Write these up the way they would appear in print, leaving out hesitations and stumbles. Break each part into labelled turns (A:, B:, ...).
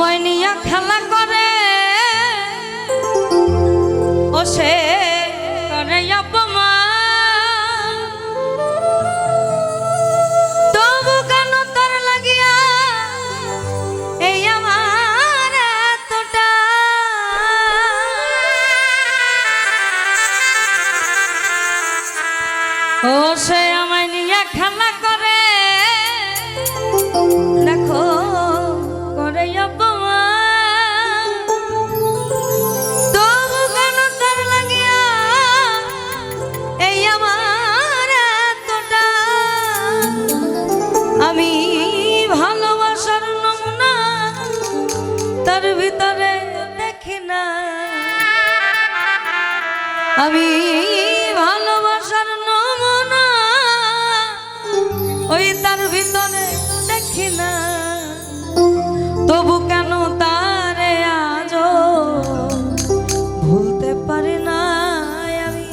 A: আমায় নিয়ে খেলা করে ও সে করে অপমান, তবু কেন তার লাগিয়া এই আমার এতটা। ও সে আমায় নিয়ে খেলা করে, দেখো করে অপমান, তবু কেন তার লাগিয়া এই আমার এতটা। আমি ভালোবাসার নমুনা তার ভিতরে দেখি না, আমি ভালোবাসার নমুনা ওই তার ভিতরে দেখি না। তবু কেন তারে আজও ভুলতে পারি না আমি,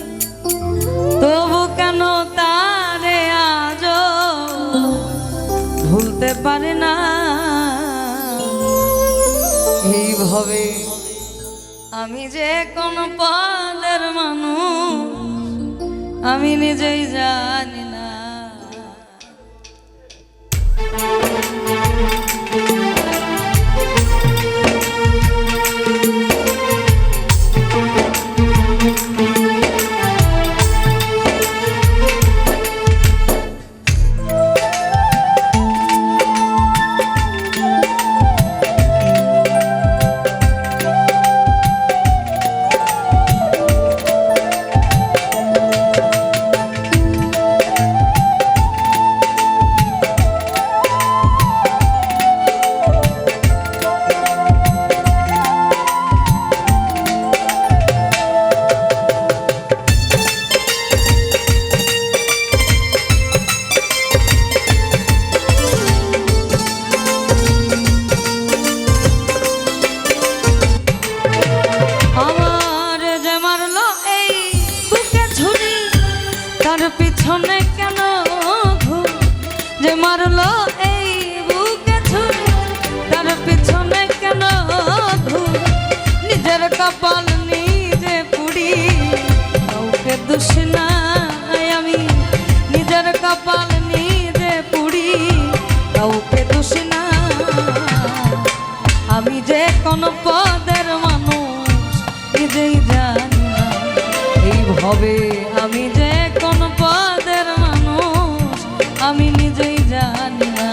A: তবু কেন তারে আজও ভুলতে পারি না। এইভাবে আমি যে কোন পালের মানুষ আমি নিজেই জানি না। তার পিছনে কেন ঘুর যে মারলো এই বুকে ছুরি, তার পিছনে কেন ঘুর নিজের কপাল নিজে পুড়ি, কাউকে দোষ নাই আমি নিজের কপাল নিজে পুড়ি, কাউকে দোষ না। আমি যে কোন পদের মানুষ নিজেই জানি না, এইভাবে আমি যে কোন পদের মানুষ আমি নিজেই জানি না।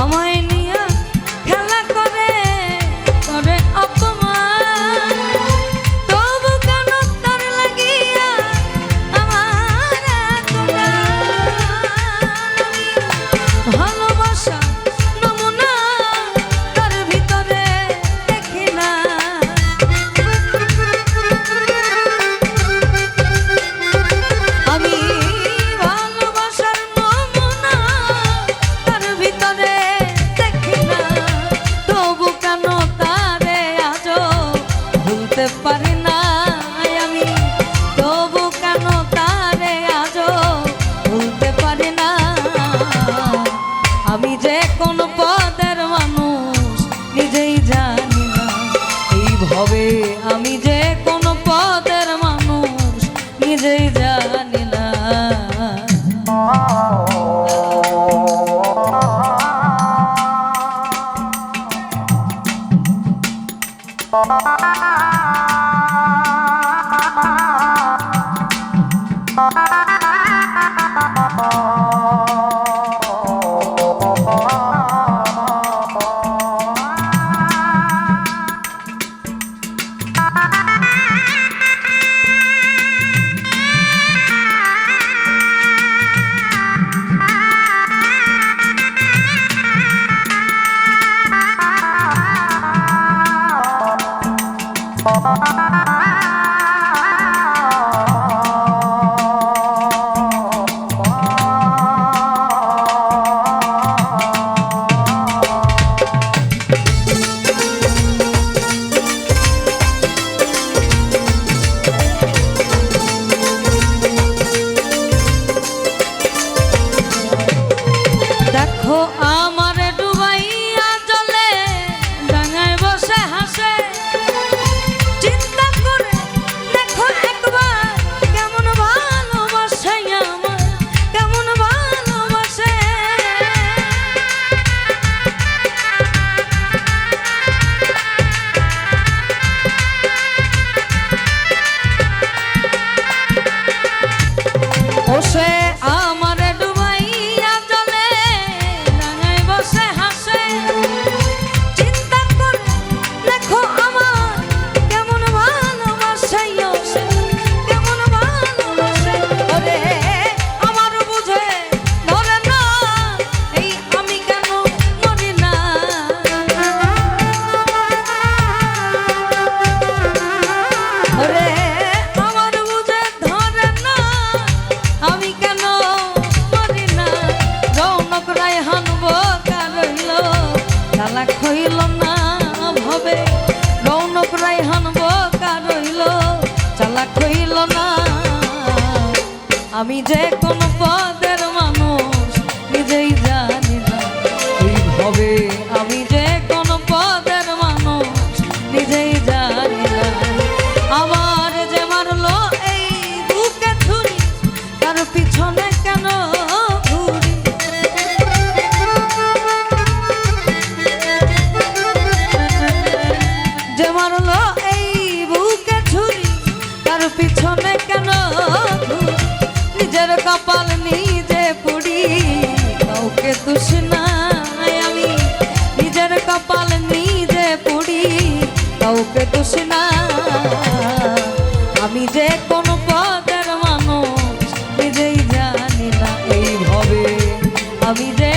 A: আমায় নিয়ে খেলা করে করে অপমান, তবু কেন তার লাগিয়া আমার এতটা। ভালোবাসা নমুনা তার ভিতরে দেখি না, আমি ভালোবাসার নমুনা আমি যে কোন পদের মানুষ নিজেই জানি না। এই ভবে আমি যে কোন পদের মানুষ নিজেই জানি না। আমার যে মারলো এই বুকে ছুরি, তার পিছনে কেন ঘুরি? যে মারলো এই বুকে ছুরি, তার পিছনে কেন ঘুরি? নিজের কপাল নিজে পুড়ি, কাউকে দোষ নাই আমি। নিজের কপাল নিজে পুড়ি, কাউকে দোষ না। আমি যে কোন পদের মানুষ নিজেই জানি না। এই ভবে আমি যে